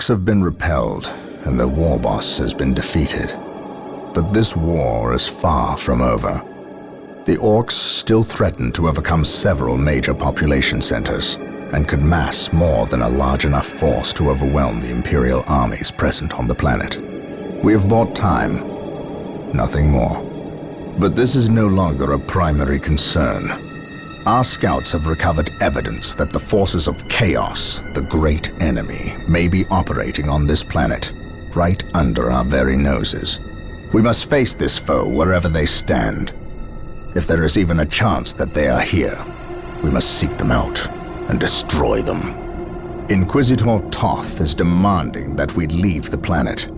Orcs have been repelled, and their war boss has been defeated. But this war is far from over. The Orcs still threaten to overcome several major population centers, and could mass more than a large enough force to overwhelm the Imperial armies present on the planet. We have bought time, nothing more. But this is no longer a primary concern. Our scouts have recovered evidence that the forces of chaos, the great enemy, may be operating on this planet, right under our very noses. We must face this foe wherever they stand. If there is even a chance that they are here, we must seek them out and destroy them. Inquisitor Toth is demanding that we leave the planet,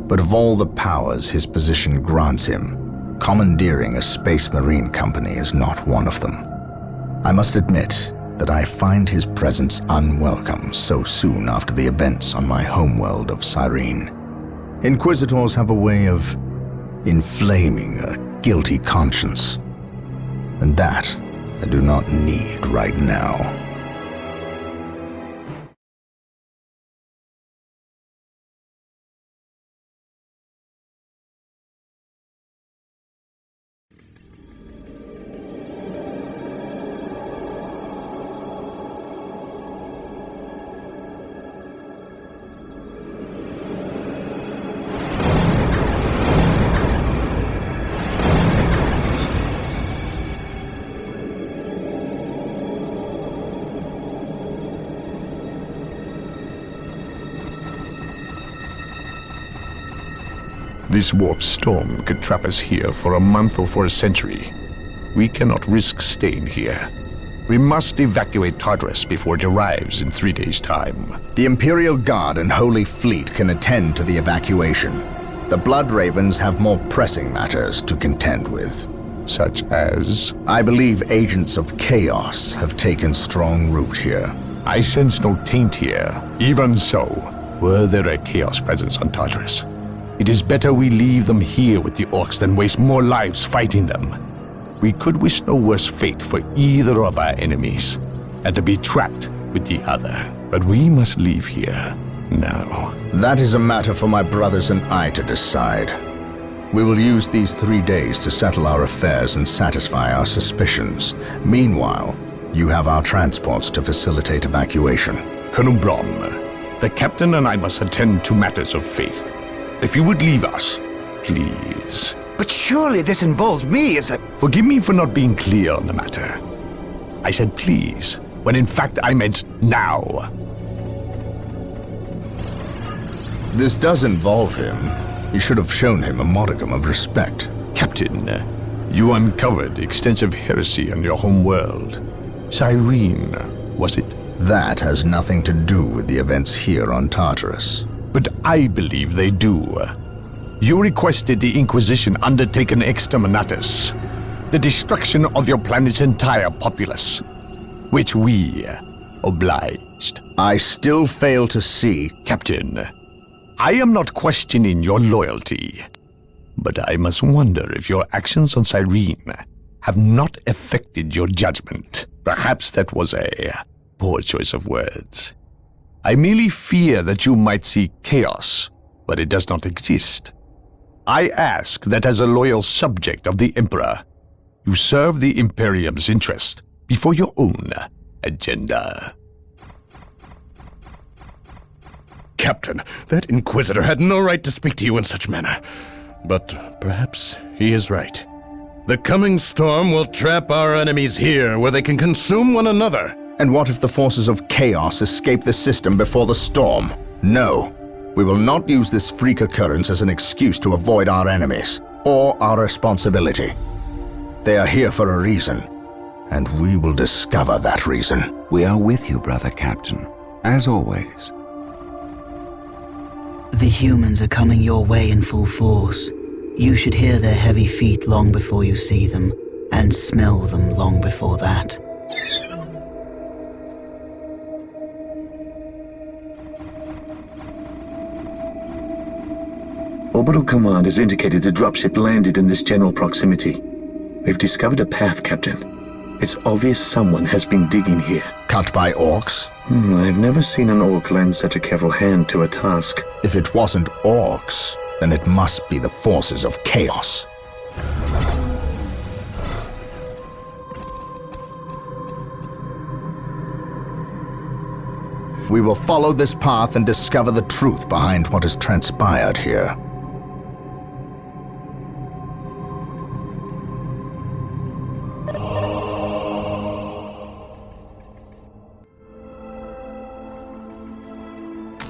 but of all the powers his position grants him, commandeering a space marine company is not one of them. I must admit that I find his presence unwelcome so soon after the events on my homeworld of Cyrene. Inquisitors have a way of inflaming a guilty conscience, and that I do not need right now. This warp storm could trap us here for a month or for a century. We cannot risk staying here. We must evacuate Tartarus before it arrives in 3 days' time. The Imperial Guard and Holy Fleet can attend to the evacuation. The Blood Ravens have more pressing matters to contend with. Such as? I believe agents of chaos have taken strong root here. I sense no taint here. Even so, were there a chaos presence on Tartarus, it is better we leave them here with the Orcs than waste more lives fighting them. We could wish no worse fate for either of our enemies, and to be trapped with the other. But we must leave here now. That is a matter for my brothers and I to decide. We will use these 3 days to settle our affairs and satisfy our suspicions. Meanwhile, you have our transports to facilitate evacuation. Colonel Brom, the captain and I must attend to matters of faith. If you would leave us, please. But surely this involves me as a... Forgive me for not being clear on the matter. I said please, when in fact I meant now. This does involve him. You should have shown him a modicum of respect. Captain, you uncovered extensive heresy on your home world. Cyrene, was it? That has nothing to do with the events here on Tartarus. But I believe they do. You requested the Inquisition undertake an exterminatus, the destruction of your planet's entire populace, which we obliged. I still fail to see... Captain, I am not questioning your loyalty, but I must wonder if your actions on Cyrene have not affected your judgment. Perhaps that was a poor choice of words. I merely fear that you might see chaos, but it does not exist. I ask that as a loyal subject of the Emperor, you serve the Imperium's interest before your own agenda. Captain, that Inquisitor had no right to speak to you in such manner. But perhaps he is right. The coming storm will trap our enemies here where they can consume one another. And what if the forces of chaos escape the system before the storm? No. We will not use this freak occurrence as an excuse to avoid our enemies, or our responsibility. They are here for a reason, and we will discover that reason. We are with you, brother Captain, as always. The humans are coming your way in full force. You should hear their heavy feet long before you see them, and smell them long before that. Orbital Command has indicated the dropship landed in this general proximity. We've discovered a path, Captain. It's obvious someone has been digging here. Cut by orcs? I've never seen an orc lend such a careful hand to a task. If it wasn't orcs, then it must be the forces of chaos. We will follow this path and discover the truth behind what has transpired here.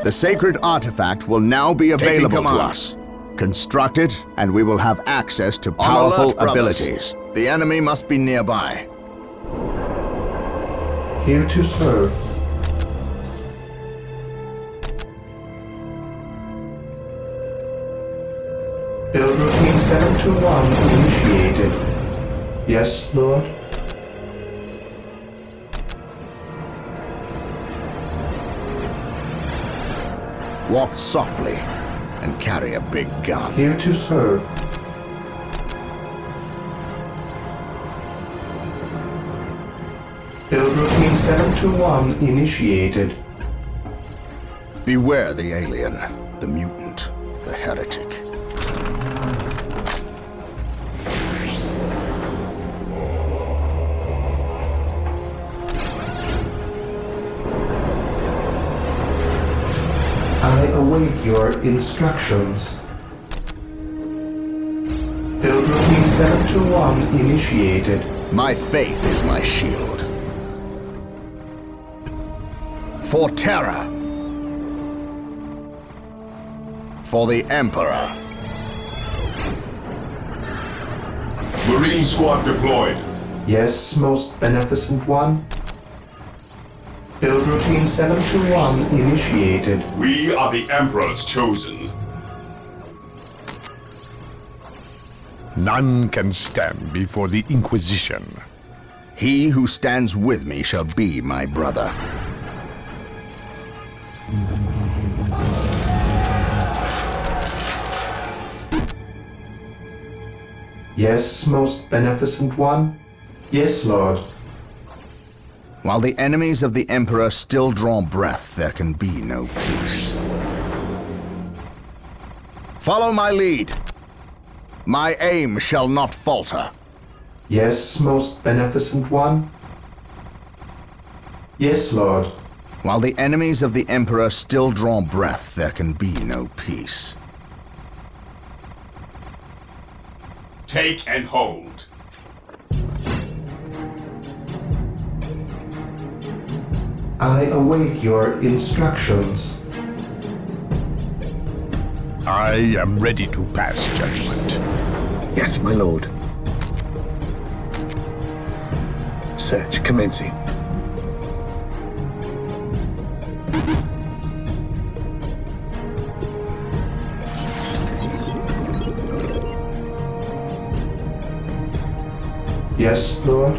The sacred artifact will now be available to us. Construct it, and we will have access to powerful abilities. The enemy must be nearby. Here to serve. Build routine 721 initiated. Yes, Lord? Walk softly and carry a big gun. Here to serve. Build routine 721 initiated. Beware the alien, the mutant, the heretic. I await your instructions. Build routine 721 initiated. My faith is my shield. For terror. For the Emperor. Marine squad deployed. Yes, most beneficent one. Build routine 721 initiated. We are the Emperor's chosen. None can stand before the Inquisition. He who stands with me shall be my brother. Yes, most beneficent one. Yes, Lord. While the enemies of the Emperor still draw breath, there can be no peace. Follow my lead. My aim shall not falter. Yes, most beneficent one. Yes, Lord. While the enemies of the Emperor still draw breath, there can be no peace. Take and hold. I await your instructions. I am ready to pass judgment. Yes, my lord. Search commencing. Yes, Lord.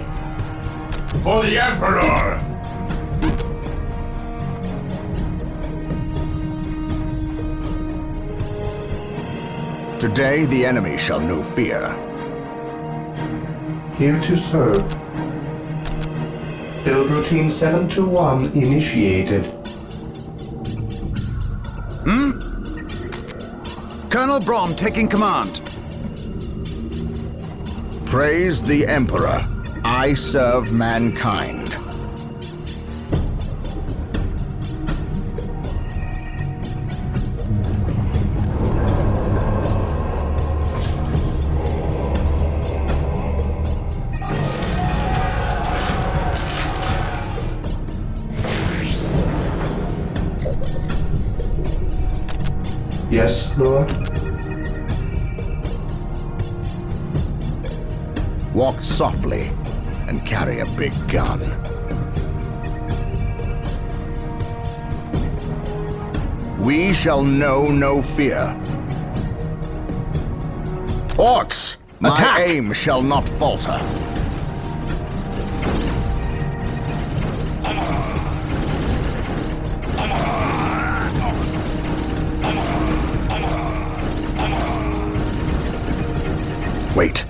For the Emperor! Today the enemy shall know fear. Here to serve. Build routine 721 initiated. Colonel Brom taking command. Praise the Emperor. I serve mankind. Yes, Lord. Walk softly and carry a big gun. We shall know no fear. Orcs! Attack! My aim shall not falter. Wait.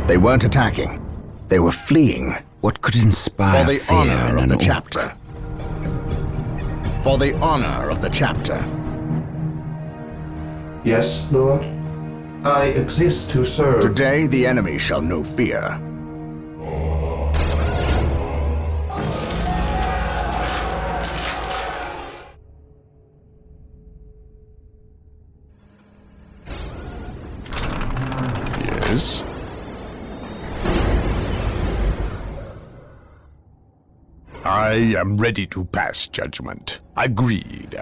They weren't attacking. They were fleeing. What could inspire For the fear honor in of an the orc? chapter. For the honor of the chapter. Yes, Lord. I exist to serve. Today the enemy shall know fear. Yes? I am ready to pass judgment. Agreed.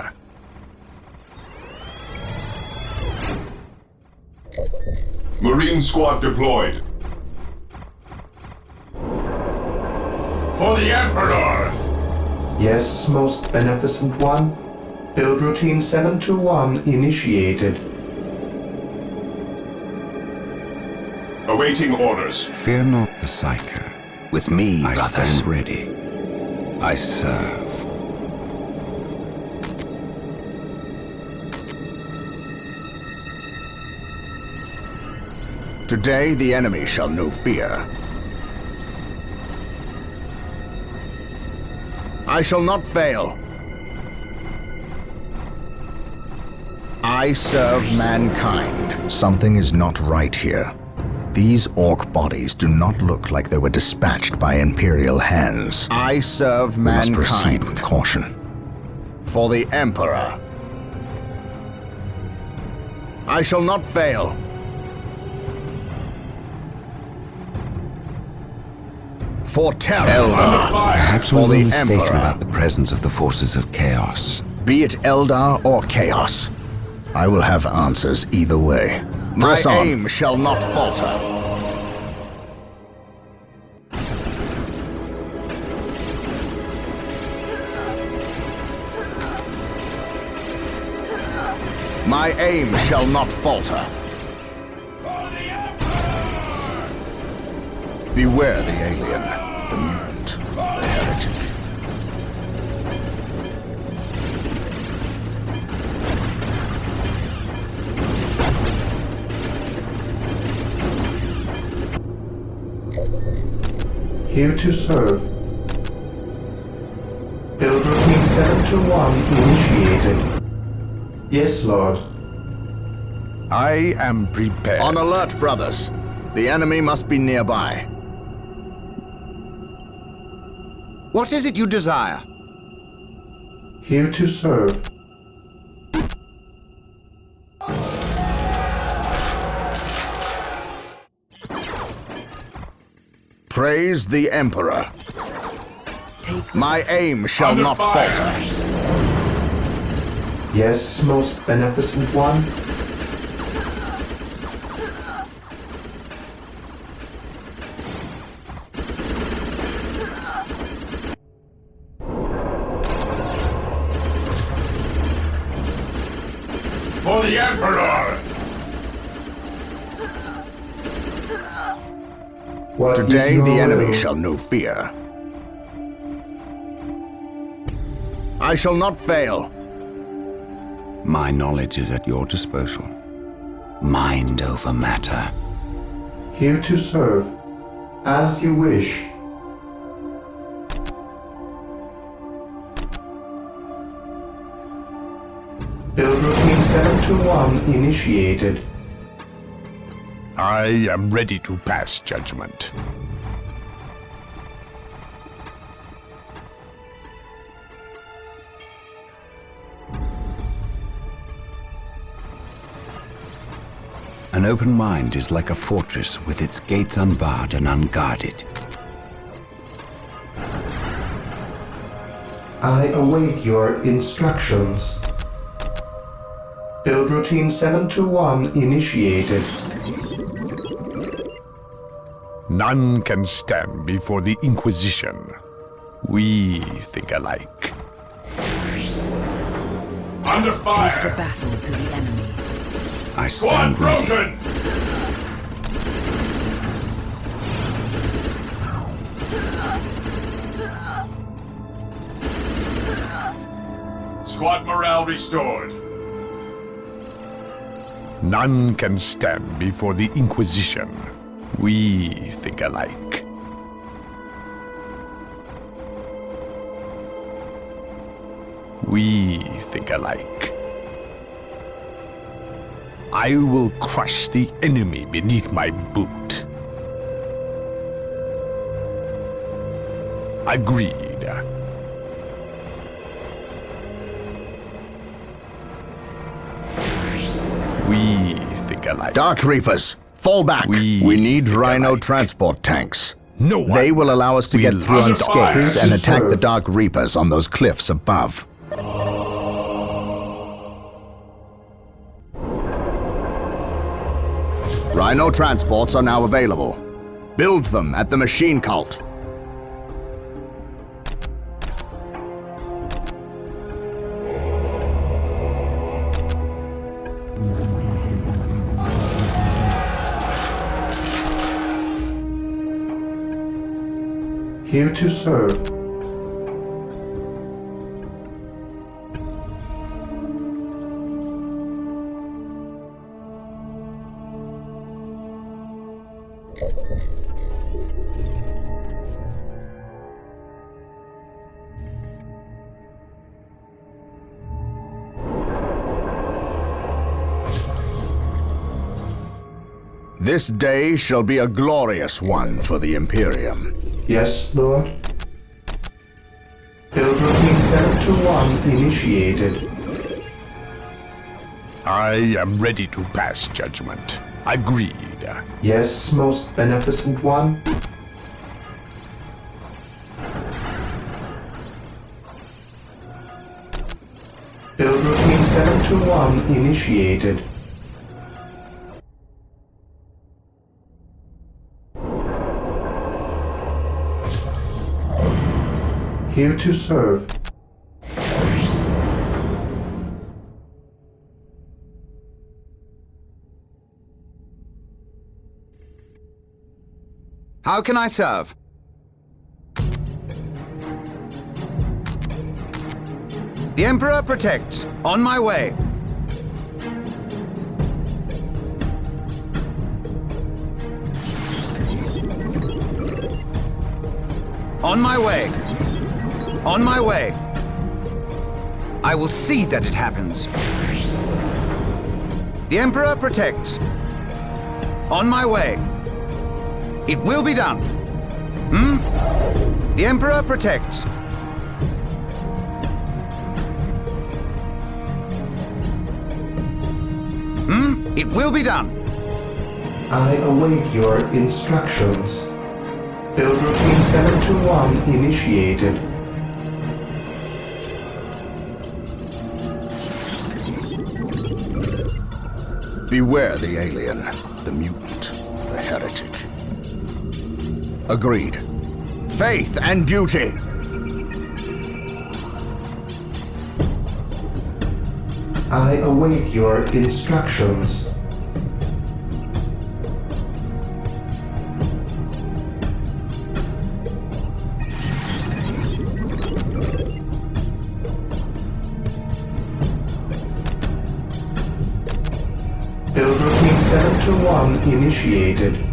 Marine squad deployed. For the Emperor! Yes, most beneficent one. Build routine 721 initiated. Awaiting orders. Fear not the Psyker. With me, I brothers. stand ready. I serve. Today the enemy shall know fear. I shall not fail. I serve mankind. Something is not right here. These orc bodies do not look like they were dispatched by Imperial hands. I serve mankind. We must proceed with caution. For the Emperor. I shall not fail. For terror. Perhaps we For were the mistaken Emperor. about the presence of the forces of chaos. Be it Eldar or Chaos, I will have answers either way. My Press on. aim shall not falter. My aim shall not falter. Beware the alien, the mutant, the heretic. Here to serve. Build routine 721 initiated. Yes, Lord. I am prepared. On alert, brothers. The enemy must be nearby. What is it you desire? Here to serve. Praise the Emperor. My aim shall not falter. Yes, most beneficent one. For the Emperor! What is Today your the enemy will? shall know fear. I shall not fail. My knowledge is at your disposal. Mind over matter. Here to serve. As you wish. Build routine 721 initiated. I am ready to pass judgment. An open mind is like a fortress with its gates unbarred and unguarded. I await your instructions. Build routine 721 initiated. None can stand before the Inquisition. We think alike. Under The fire! battle to the enemy. I Squad stand ready. broken! Squad morale restored. None can stand before the Inquisition. We think alike. think alike. I will crush the enemy beneath my boot. Agreed. We think alike. Dark Reapers, fall back. We need rhino transport tanks. No one They will allow us to get through will unscathed die. and attack the Dark Reapers on those cliffs above. Rhino transports are now available. Build them at the machine cult. Here to serve. This day shall be a glorious one for the Imperium. Yes, Lord. Build routine 721 initiated. I am ready to pass judgment. Agreed. Yes, most beneficent one. Build routine 721 initiated. Here to serve. How can I serve? The Emperor protects. On my way. On my way. On my way. I will see that it happens. The Emperor protects. On my way. It will be done. The Emperor protects. It will be done. I await your instructions. Build routine 721 initiated. Beware the alien, the mutant, the heretic. Agreed. Faith and duty! I await your instructions. Build routine 721 initiated.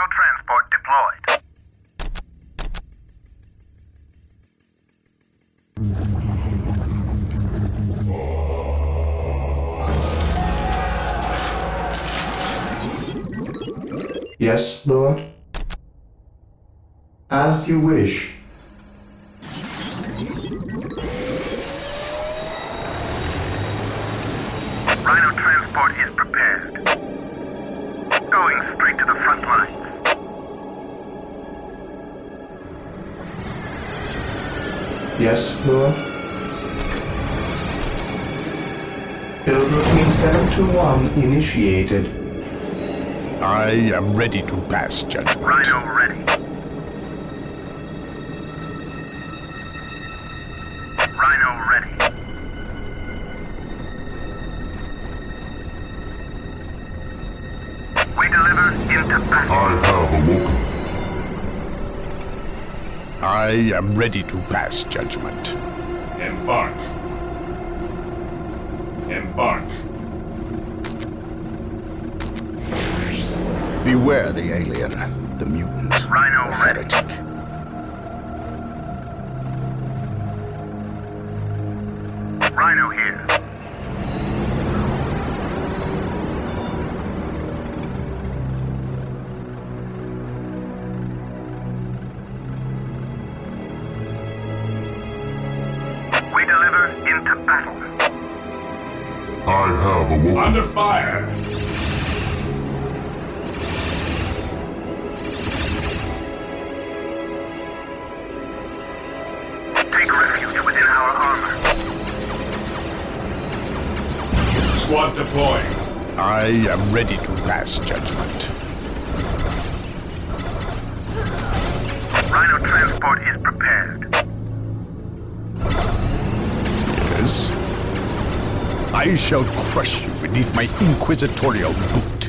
Transport deployed. Yes, Lord. As you wish. Rhino transport is prepared. Going straight to the front line. Yes, Lord. Build routine 721 initiated. I am ready to pass judgment. Rhino ready. Rhino ready. We deliver into battle. I have awoken. I am ready to pass judgment. Embark. Embark. Beware the alien, the mutant, Rhino the ready. heretic. Rhino here. We deliver into battle. I have awoken. Under fire. Take refuge within our armor. Squad deploying. I am ready to pass judgment. Rhino transport is prepared. Yes. I shall crush you beneath my inquisitorial boot.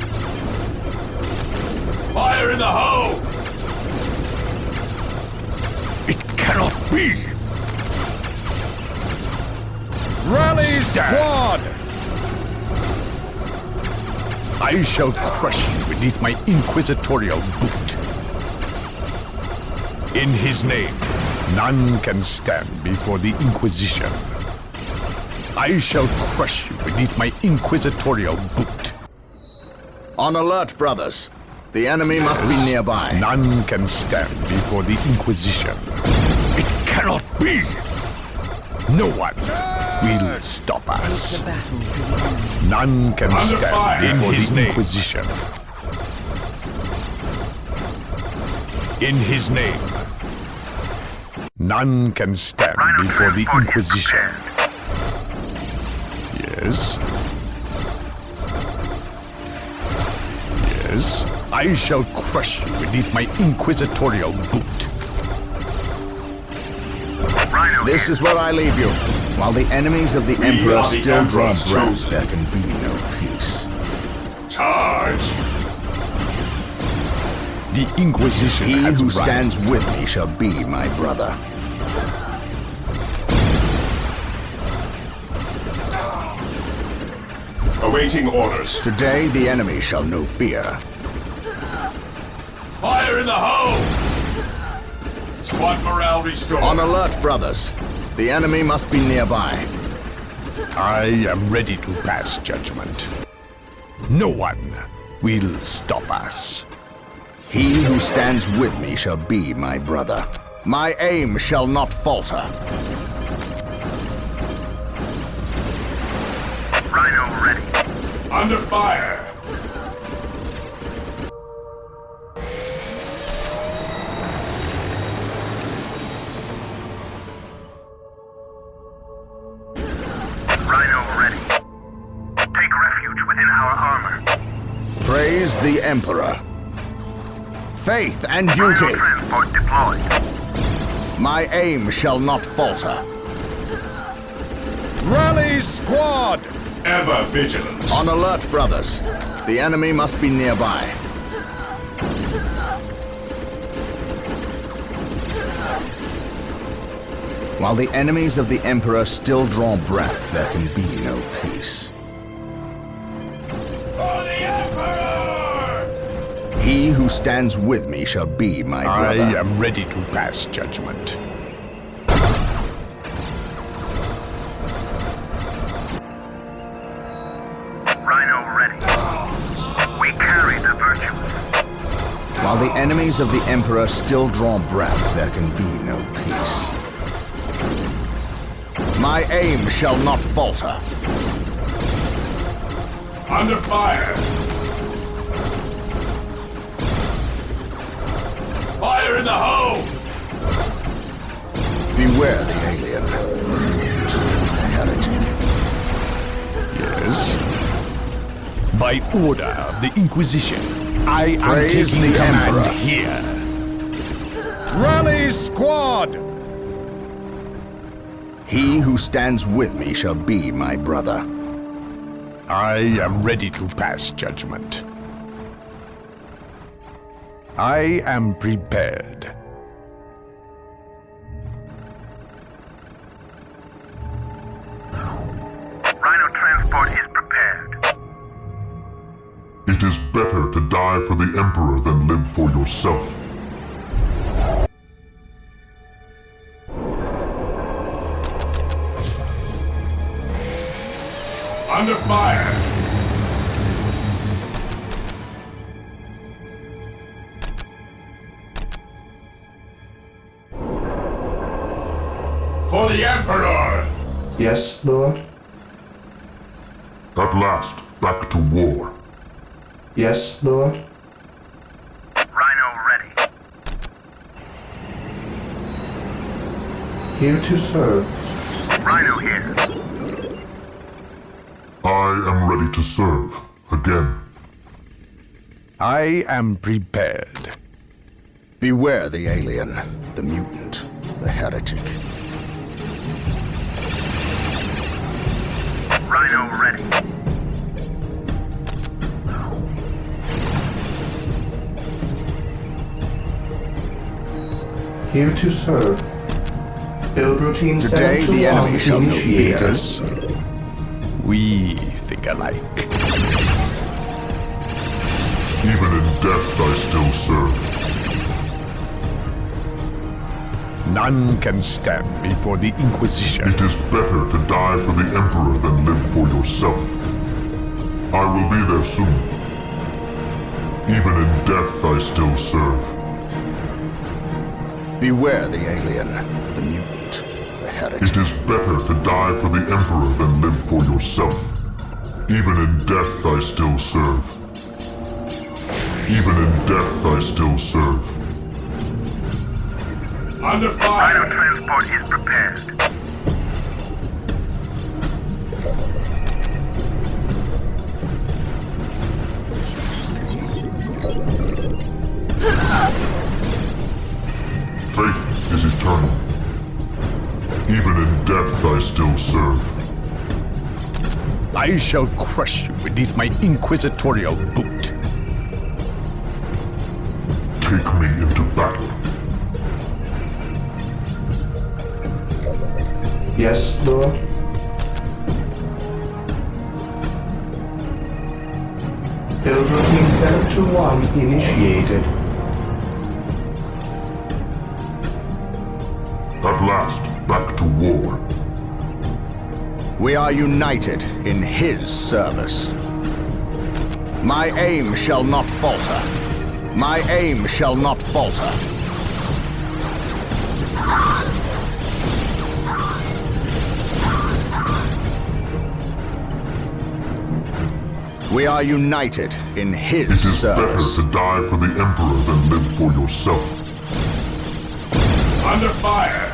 Fire in the hoe! It cannot be! Rally Stand. squad! I shall crush you beneath my inquisitorial boot. In his name, none can stand before the Inquisition. I shall crush you beneath my inquisitorial boot. On alert, brothers. The enemy must be nearby. None can stand before the Inquisition. It cannot be! No one will stop us. None can Under stand fire. before In his the name. Inquisition. In his name, none can stand Rhino before the transport is Inquisition. prepared. Yes. Yes. I shall crush you beneath my inquisitorial boot. Rhino This here. is where I leave you. While the enemies of the Emperor are the still draw Emperor's breath, chosen. there can be no peace. Charge! The Inquisition He has who arrived. stands with me shall be my brother. Awaiting orders. Today the enemy shall know fear. Fire in the hoe! Squad morale restored. On alert, brothers. The enemy must be nearby. I am ready to pass judgment. No one will stop us. He who stands with me shall be my brother. My aim shall not falter. Rhino ready. Under fire. Rhino ready. Take refuge within our armor. Praise the Emperor. Faith and Rhino duty. transport deployed. My aim shall not falter. Rally squad! Ever vigilant. On alert, brothers. The enemy must be nearby. While the enemies of the Emperor still draw breath, there can be no peace. For the Emperor! He who stands with me shall be my brother. I am ready to pass judgment. Rhino ready. We carry the virtues. While the enemies of the Emperor still draw breath, there can be no peace. My aim shall not falter. Under fire. Fire in the hoe! Beware the alien, the mutant, the heretic. Yes? By order of the Inquisition, I am Praise taking the command Emperor. here. Rally, squad! He who stands with me shall be my brother. I am ready to pass judgment. I am prepared. Rhino transport is prepared. It is better to die for the Emperor than live for yourself. Under fire! For the Emperor! Yes, Lord? At last, back to war. Yes, Lord? Rhino ready. Here to serve. Rhino here. I am ready to serve. Again. I am prepared. Beware the alien, the mutant, the heretic. Rhino ready. Here to serve. Build routine Today 7 to the 1 enemy shall know initiated. Because we think alike. Even in death I still serve. None can stand before the Inquisition. It is better to die for the Emperor than live for yourself. I will be there soon. Even in death I still serve. Beware the alien, the mutant, the heretic. It is better to die for the Emperor than live for yourself. Even in death I still serve. Even in death I still serve. Under Rhino fire! transport is prepared. Faith is eternal. Even in death I still serve. I shall crush you beneath my inquisitorial boot. Take me into battle. Yes, Lord? Build routine 7 to 1 initiated. At last, back to war. We are united in his service. My aim shall not falter. My aim shall not falter. We are united in his It is service. better to die for the Emperor than live for yourself. Under fire!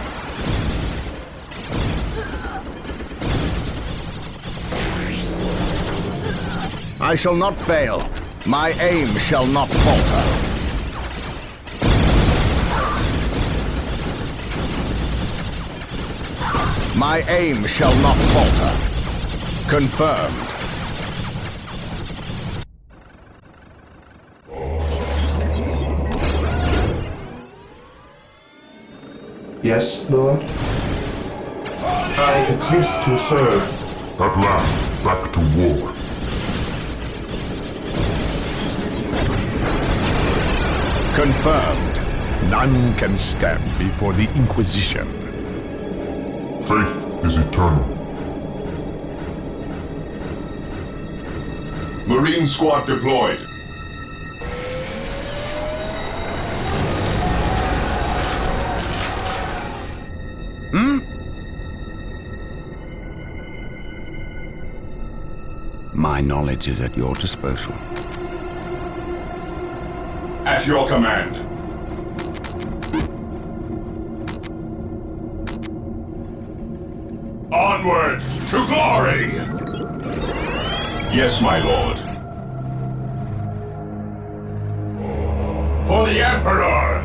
I shall not fail. My aim shall not falter. My aim shall not falter. Confirmed. Yes, Lord? I exist to serve. At last, back to war. Confirmed. None can stand before the Inquisition. Faith is eternal. Marine squad deployed. My knowledge is at your disposal. At your command. Onward to glory! Yes, my lord. For the Emperor!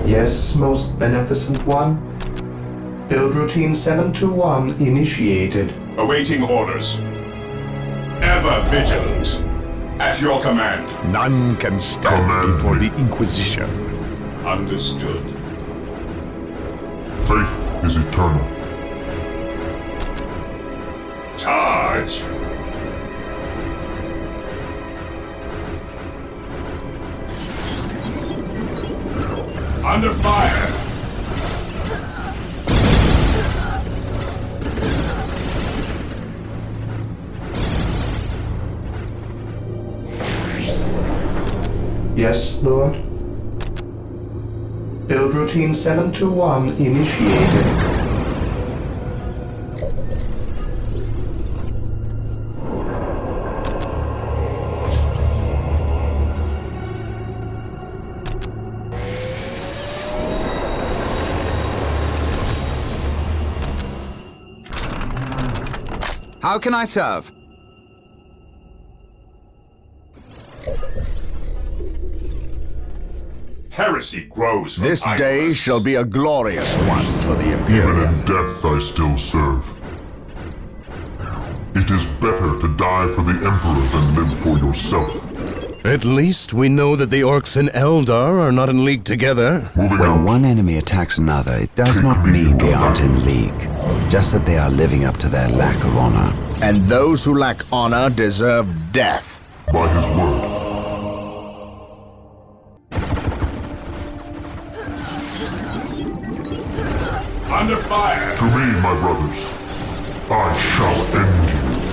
Yes, most beneficent one. Build routine 721 initiated. Awaiting orders. Ever vigilant. At your command. None can stand before the Inquisition. Understood. Faith is eternal. Charge! Under fire! Yes, Lord. Build routine 721 initiated. How can I serve? Heresy grows from This day idleness. shall be a glorious one for the Even Imperium. in death I still serve. It is better to die for the Emperor than live for yourself. At least we know that the orcs and Eldar are not in league together. When one enemy attacks another, it does not mean they aren't in league. Just that they are living up to their lack of honor. And those who lack honor deserve death. By his word. Under fire! To me, my brothers, I shall end you.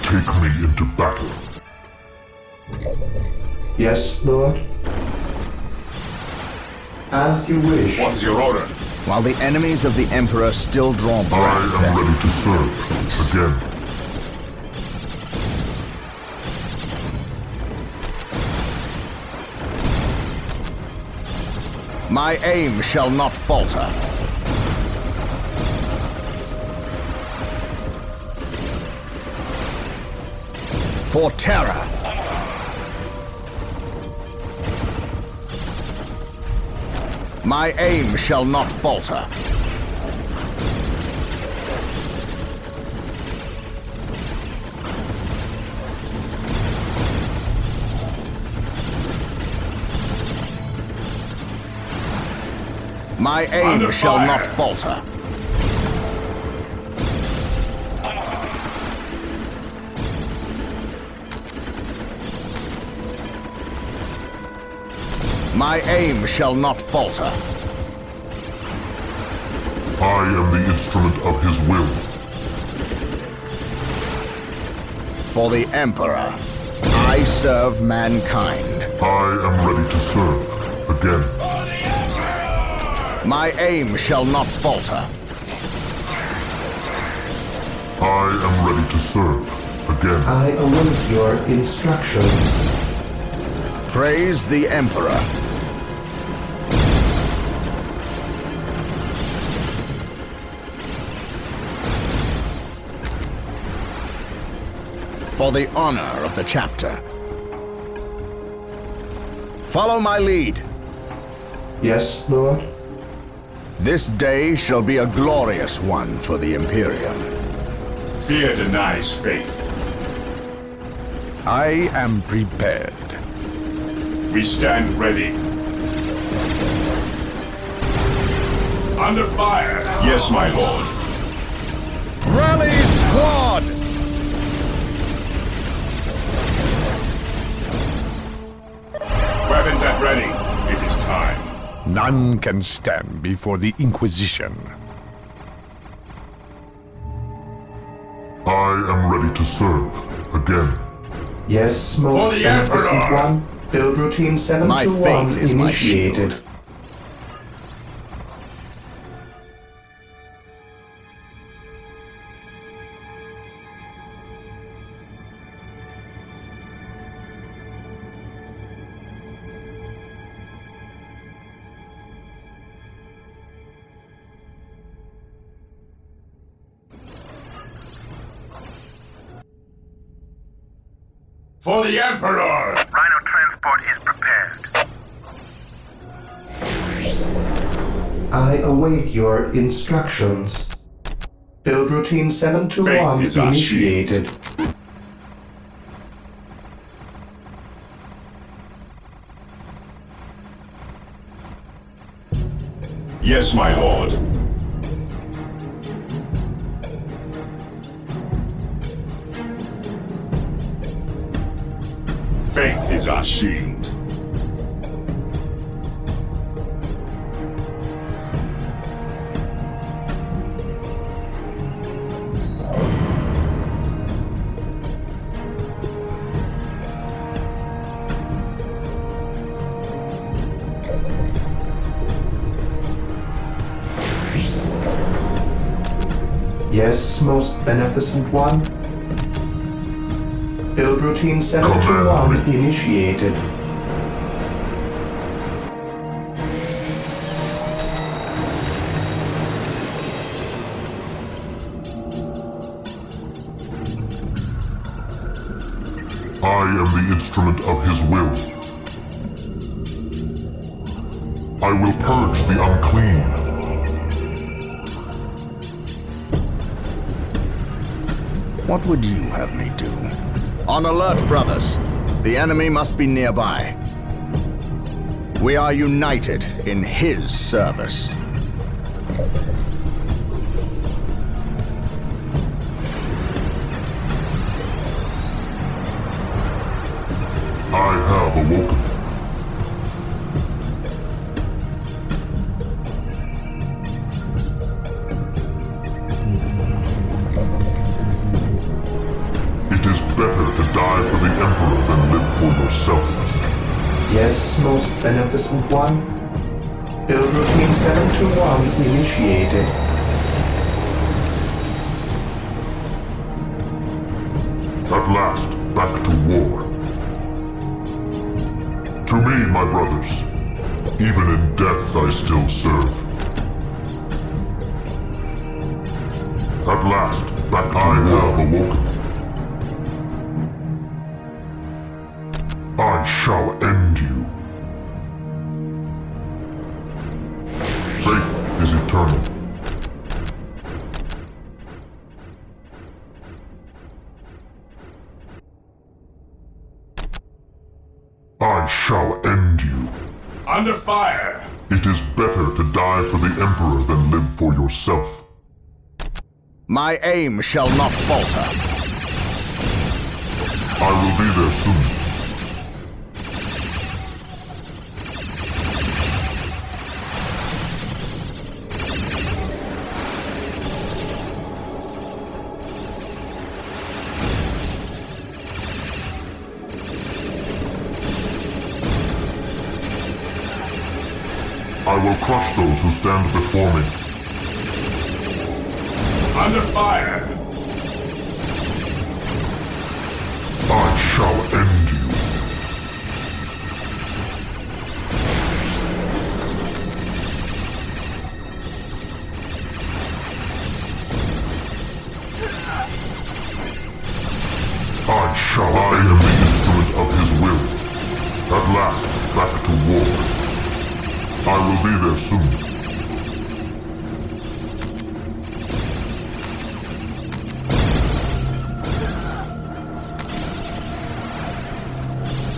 Take me into battle. Yes, Lord. As you wish. What is your order? While the enemies of the Emperor still draw breath, I am ready to serve. peace. Again. My aim shall not falter. For terror. My aim shall not falter. My aim Under shall fire. not falter. My aim shall not falter. I am the instrument of his will. For the Emperor, I serve mankind. I am ready to serve. Again. My aim shall not falter. I am ready to serve. Again. I await your instructions. Praise the Emperor. For the honor of the chapter. Follow my lead. Yes, Lord. This day shall be a glorious one for the Imperium. Fear denies faith. I am prepared. We stand ready. Under fire! Yes, my lord. Rally squad! Weapons at ready. It is time. None can stand before the Inquisition. I am ready to serve. Again. Yes, most For the beneficent Emperor! one. Build routine My 721 faith is my initiated. shield. For the Emperor! Rhino transport is prepared. I await your instructions. Build routine 721 Faith is our initiated. Yes, my lord. Faith is our shield. Yes, most beneficent one. Build routine 721 initiated. I am the instrument of his will. I will purge the unclean. What would you have me do? On alert, brothers. The enemy must be nearby. We are united in his service. I have awoken. It is better to die for the Emperor than live for yourself. Yes, most beneficent one. Build routine 721 initiated. At last, back to war. To me, my brothers, even in death I still serve. At last, back to war. I have awoken. I shall end you. Faith is eternal. I shall end you. Under fire! It is better to die for the Emperor than live for yourself. My aim shall not falter. I will be there soon. I will crush those who stand before me. Under fire! I shall end you. I am the instrument of his will. At last, back to war. I will be there soon.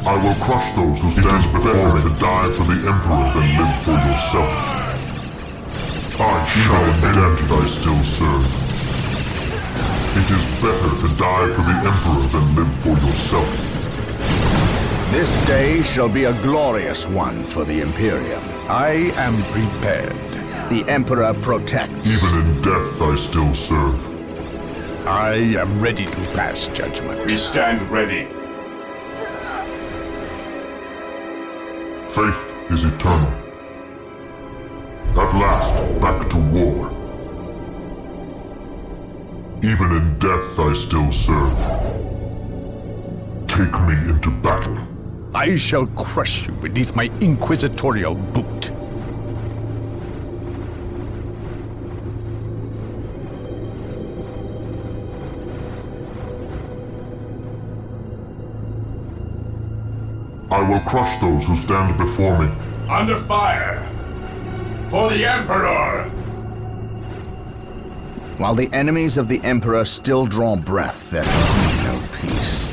I will crush those who stand before me. To die for the Emperor than live for yourself. I shall end thy still serve. It is better to die for the Emperor than live for yourself. This day shall be a glorious one for the Imperium. I am prepared. The Emperor protects. Even in death I still serve. I am ready to pass judgment. We stand ready. Faith is eternal. At last, back to war. Even in death I still serve. Take me into battle. I shall crush you beneath my inquisitorial boot. I will crush those who stand before me. Under fire! For the Emperor! While the enemies of the Emperor still draw breath, there can be no peace.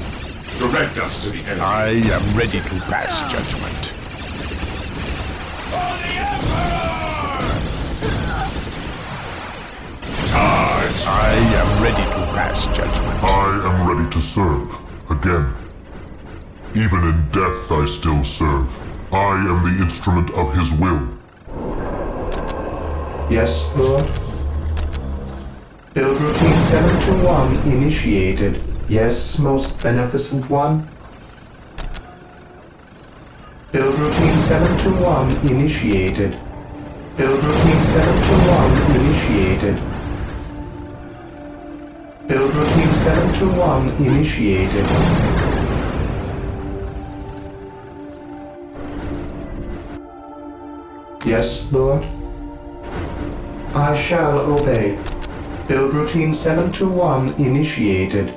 Direct us to the enemy. I am ready to pass judgment. For the Emperor! Charge! I am ready to pass judgment. I am ready to serve, again. Even in death I still serve. I am the instrument of his will. Yes, Lord. Build routine 721 initiated. Yes, most beneficent one. Build routine 721 initiated. Build routine 721 initiated. Build routine 721 initiated. Yes, Lord. I shall obey. Build routine 721 initiated.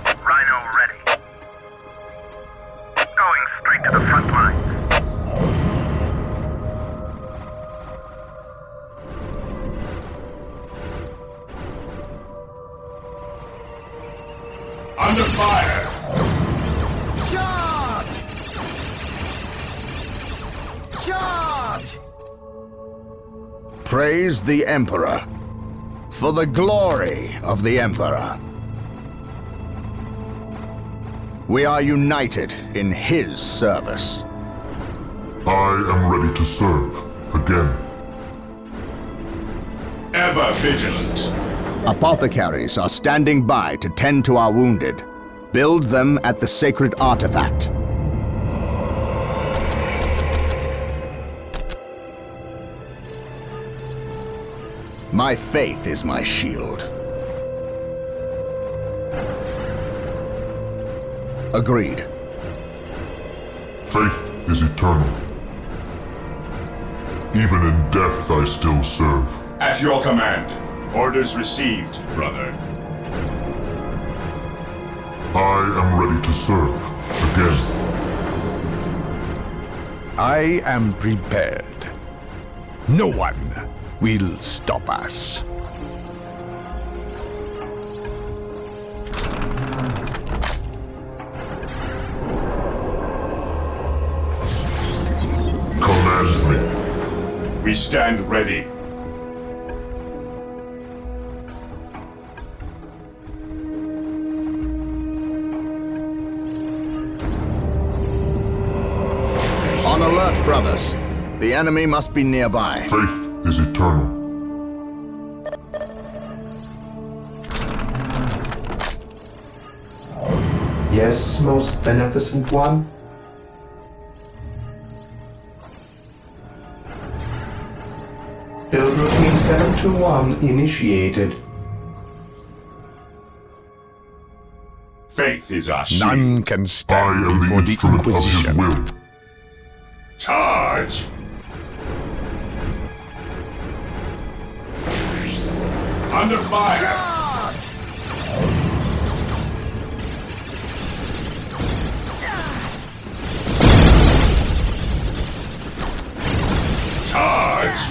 Rhino ready. Going straight to the front lines. Under fire! Charge! Charge! Praise the Emperor, for the glory of the Emperor. We are united in his service. I am ready to serve, again. Ever vigilant. Apothecaries are standing by to tend to our wounded. Build them at the sacred artifact. My faith is my shield. Agreed. Faith is eternal. Even in death I still serve. At your command. Orders received, brother. I am ready to serve, again. I am prepared. No one will stop us. Command me. We stand ready. On alert, brothers. The enemy must be nearby. Faith is eternal. Yes, most beneficent one. Build routine 721 initiated. Faith is our shield. None can I stand am the before the instrument of his Inquisition. will. Charge! Under fire! Charge!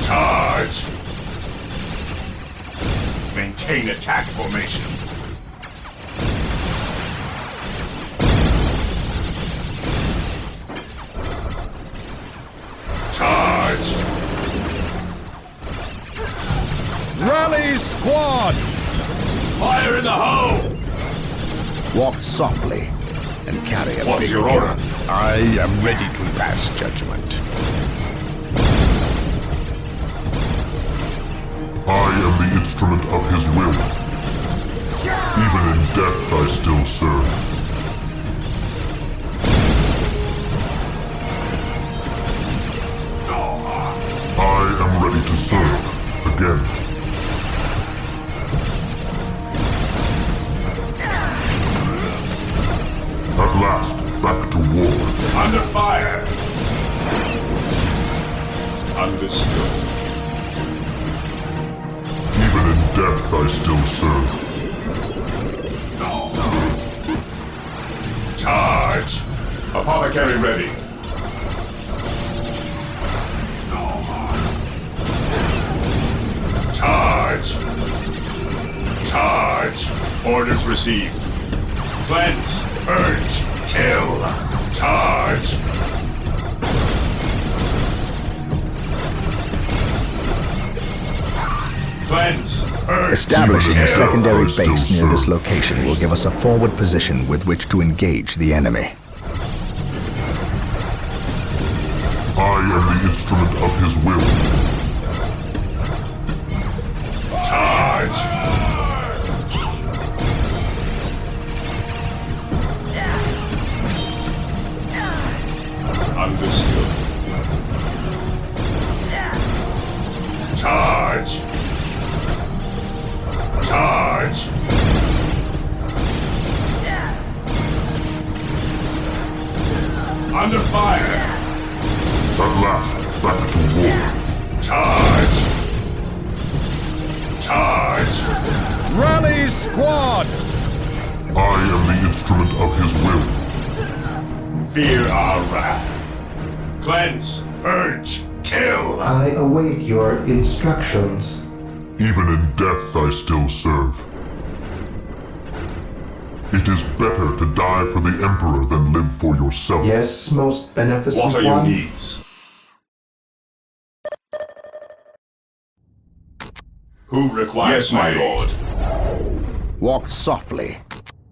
Charge! Maintain attack formation. Charge! Rally, squad! Fire in the hole! Walk softly and carry a What's big your gun. order? I am ready to pass judgment. I am the instrument of his will. death I still serve. I am ready to serve again. At last, back to war. Under fire! Understood. Even in death I still serve. Charge! Apothecary ready. Charge! Charge! Orders received. Cleanse! Purge! Kill! Charge! Cleanse! Purge! Establishing a secondary Still base near this serve. location will give us a forward position with which to engage the enemy. I am the instrument of his will. Charge! Understood. Charge! Charge! Under fire! At last, back to war. Charge! Charge! Rally squad! I am the instrument of his will. Fear our wrath. Cleanse, purge, kill! I await your instructions. Even in death I still serve. It is better to die for the Emperor than live for yourself. Yes, most beneficent What are your one. needs? Who requires my lord? Walk softly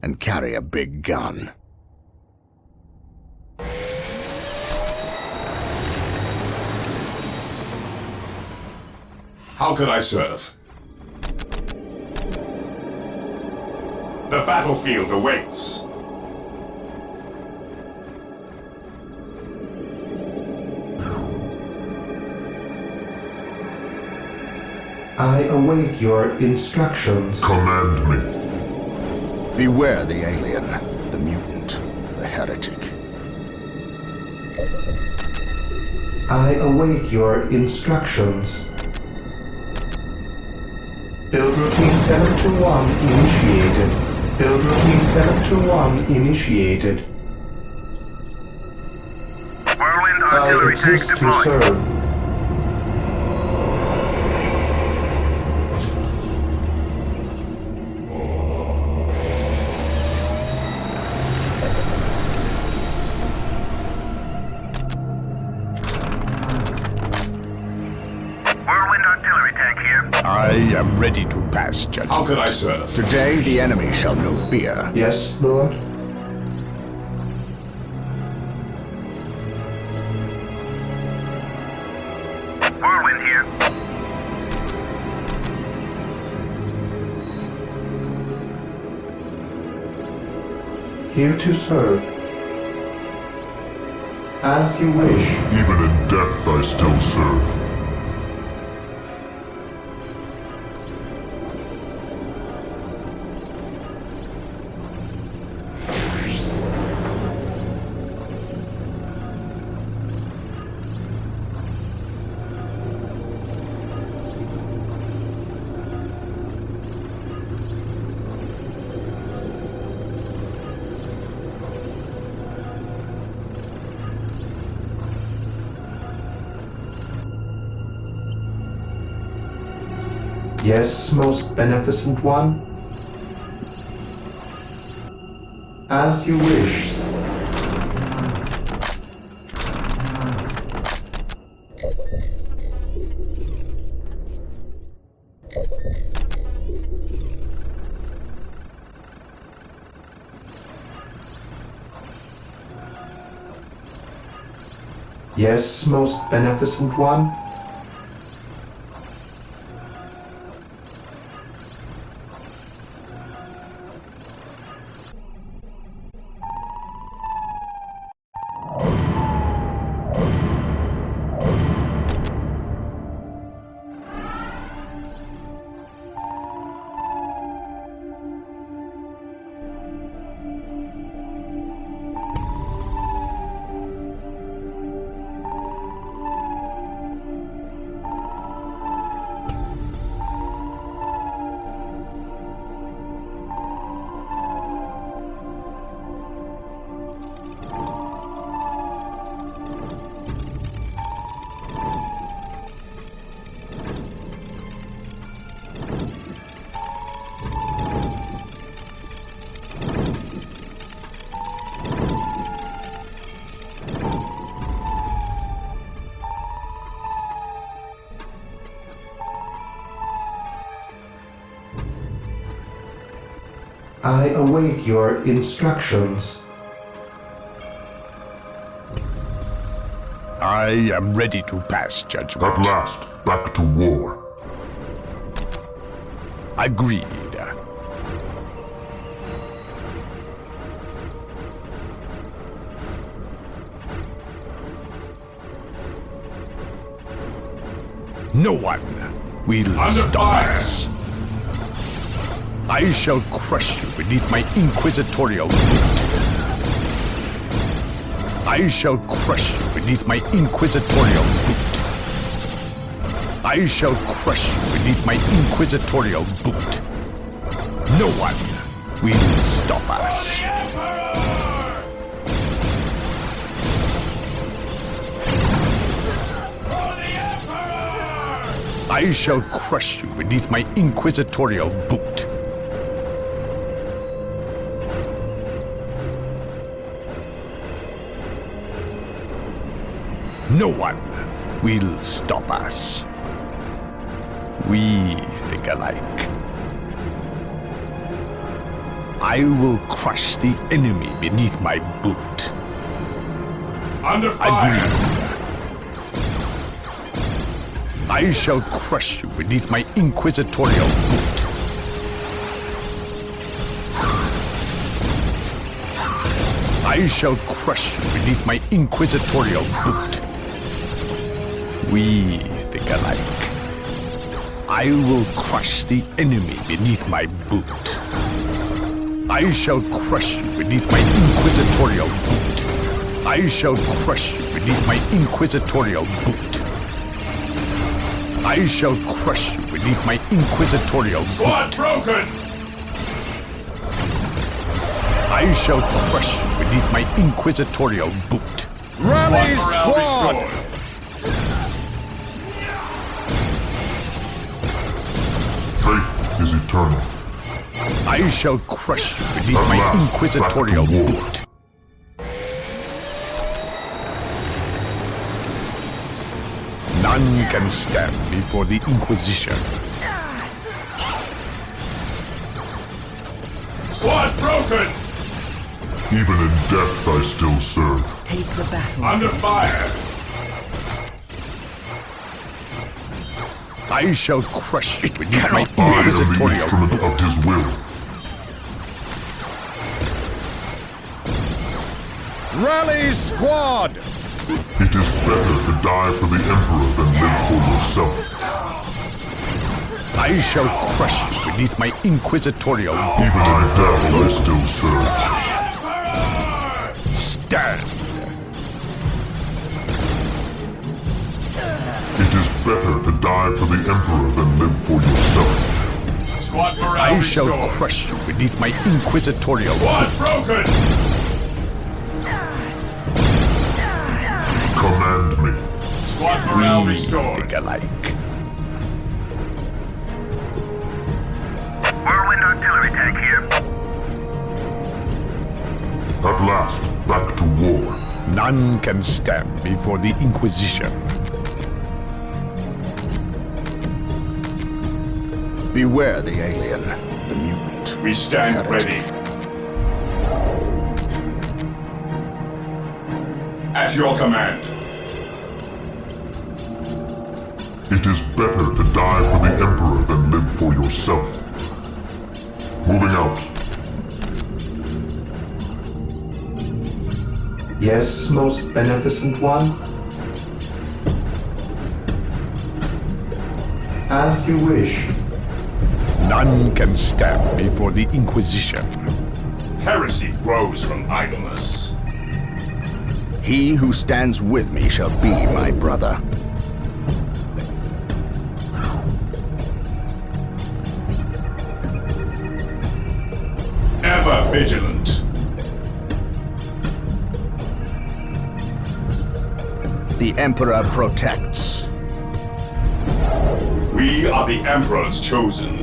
and carry a big gun. How can I serve? The battlefield awaits. I await your instructions. Command me. Beware the alien, the mutant, the heretic. I await your instructions. Build routine 721 initiated. Build routine 721 initiated. Whirlwind I artillery tank exist to deployed. serve. Whirlwind artillery tank here. I am ready to pass judgment. How can I serve? Today the enemy shall know fear. Yes, Lord. Whirlwind here. Here to serve. As you wish. Even in death I still serve. Yes, most beneficent one. As you wish. Yes, most beneficent one. I await your instructions. I am ready to pass judgment. At last, back to war. Agreed. No one will stop us. I shall crush you beneath my inquisitorial boot. I shall crush you beneath my inquisitorial boot. I shall crush you beneath my inquisitorial boot. No one will stop us. I shall crush you beneath my inquisitorial boot. No one will stop us. We think alike. I will crush the enemy beneath my boot. Under fire! Agreed. I shall crush you beneath my inquisitorial boot. I shall crush you beneath my inquisitorial boot. We think alike. I will crush the enemy beneath my boot. I shall crush you beneath my inquisitorial boot. I shall crush you beneath my inquisitorial boot. I shall crush you beneath my inquisitorial boot. Squad broken! I shall crush you beneath my inquisitorial boot. Rally squad! Faith is eternal. I shall crush you beneath my inquisitorial boot. None can stand before the Inquisition. Squad broken! Even in death I still serve. Take the battle. Under fire! I shall crush you beneath my I am the inquisitorial instrument boot. of his will. Rally squad! It is better to die for the Emperor than live for yourself. I shall crush you beneath my inquisitorial boot. Even in death I still serve. Stand! It is better to die for the Emperor than live for yourself. Squad morale I shall restored. crush you beneath my inquisitorial Squad boot. broken! Command me. Squad morale We restored. think alike. Whirlwind artillery tank here. At last, back to war. None can stand before the Inquisition. Beware the alien, the mutant. We stand ready. At your command. It is better to die for the Emperor than live for yourself. Moving out. Yes, most beneficent one? As you wish. None can stand before the Inquisition. Heresy grows from idleness. He who stands with me shall be my brother. Ever vigilant. The Emperor protects. We are the Emperor's chosen.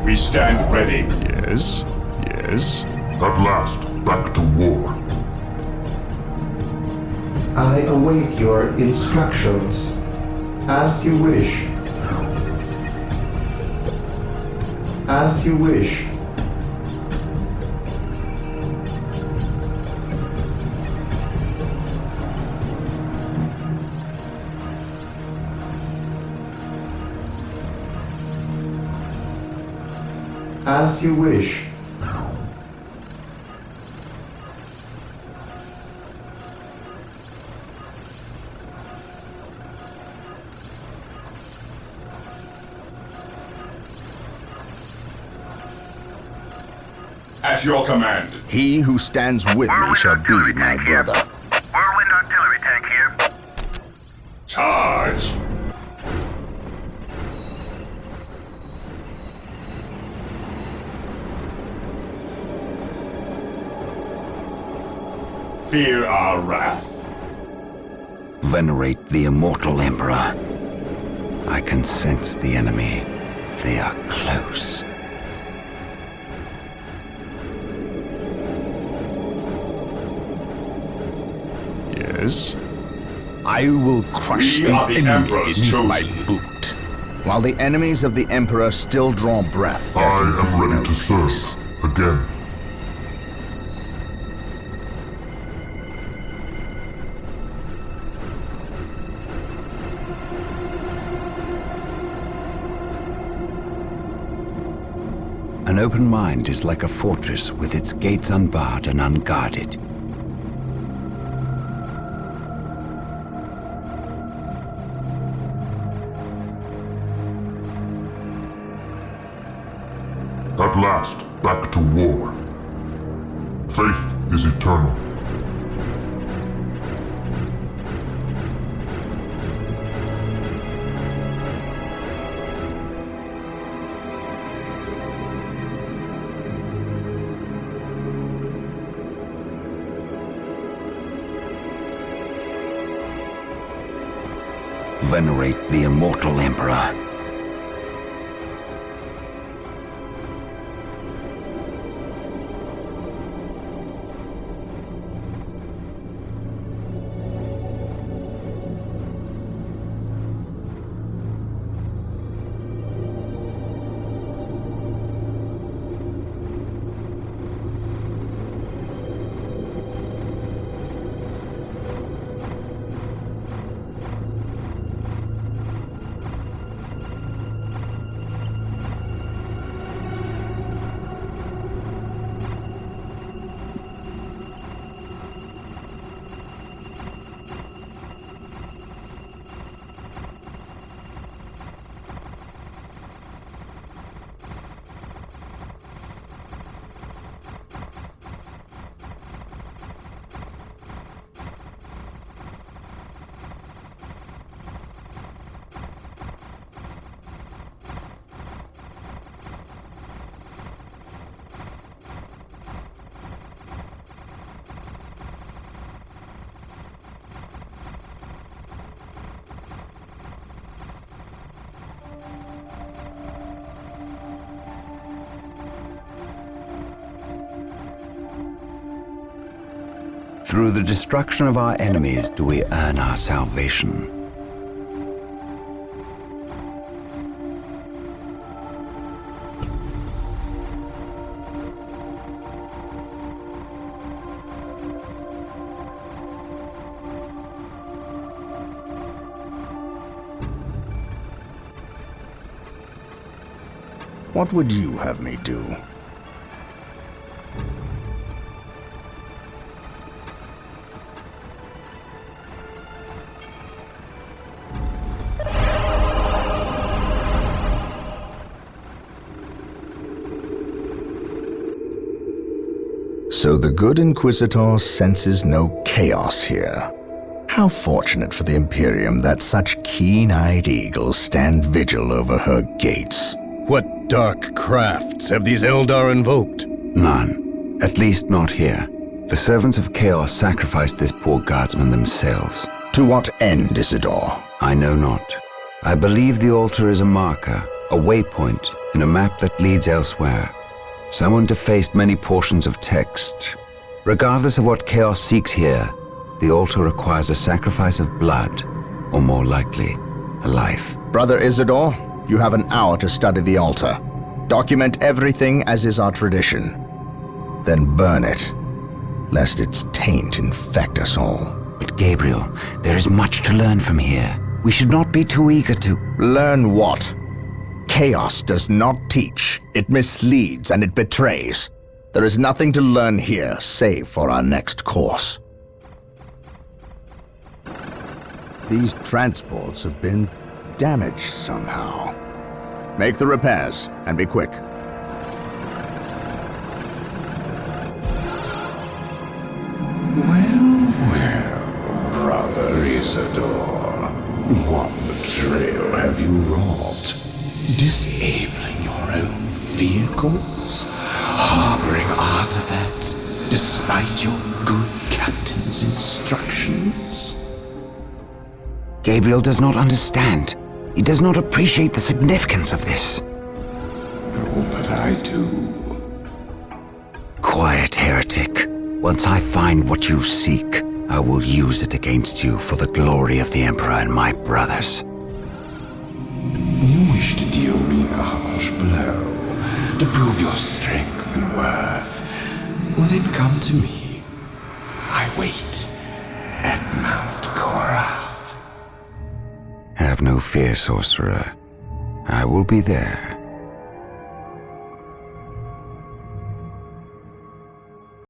We stand ready. Yes, yes. At last, back to war. I await your instructions. As you wish. As you wish. As you wish. At your command. He who stands with me shall be my brother. Whirlwind artillery tank here. Charge! Fear our wrath. Venerate the immortal Emperor. I can sense the enemy. They are close. Yes? I will crush the enemy beneath my boot. While the enemies of the Emperor still draw breath, there I can am be ready no to serve. peace. Again. An open mind is like a fortress with its gates unbarred and unguarded. At last, back to war. Faith is eternal. Venerate the immortal Emperor. Through the destruction of our enemies do we earn our salvation. What would you have me do? So the good Inquisitor senses no chaos here. How fortunate for the Imperium that such keen-eyed eagles stand vigil over her gates. What dark crafts have these Eldar invoked? None. At least not here. The servants of chaos sacrificed this poor guardsman themselves. To what end, Isidore? I know not. I believe the altar is a marker, a waypoint in a map that leads elsewhere. Someone defaced many portions of text. Regardless of what chaos seeks here, the altar requires a sacrifice of blood, or more likely, a life. Brother Isidore, you have an hour to study the altar. Document everything as is our tradition. Then burn it, lest its taint infect us all. But Gabriel, there is much to learn from here. We should not be too eager to... Learn what? Chaos does not teach. It misleads and it betrays. There is nothing to learn here, save for our next course. These transports have been damaged somehow. Make the repairs, and be quick. Well, Brother Isidore, what betrayal have you wrought? Disabling your own vehicles? Harboring artifacts despite your good captain's instructions? Gabriel does not understand. He does not appreciate the significance of this. No, but I do. Quiet, heretic. Once I find what you seek, I will use it against you for the glory of the Emperor and my brothers. You wish to deal me a harsh blow, to prove your strength and worth. Well, then come to me. I wait at Mount Korath. Have no fear, sorcerer. I will be there.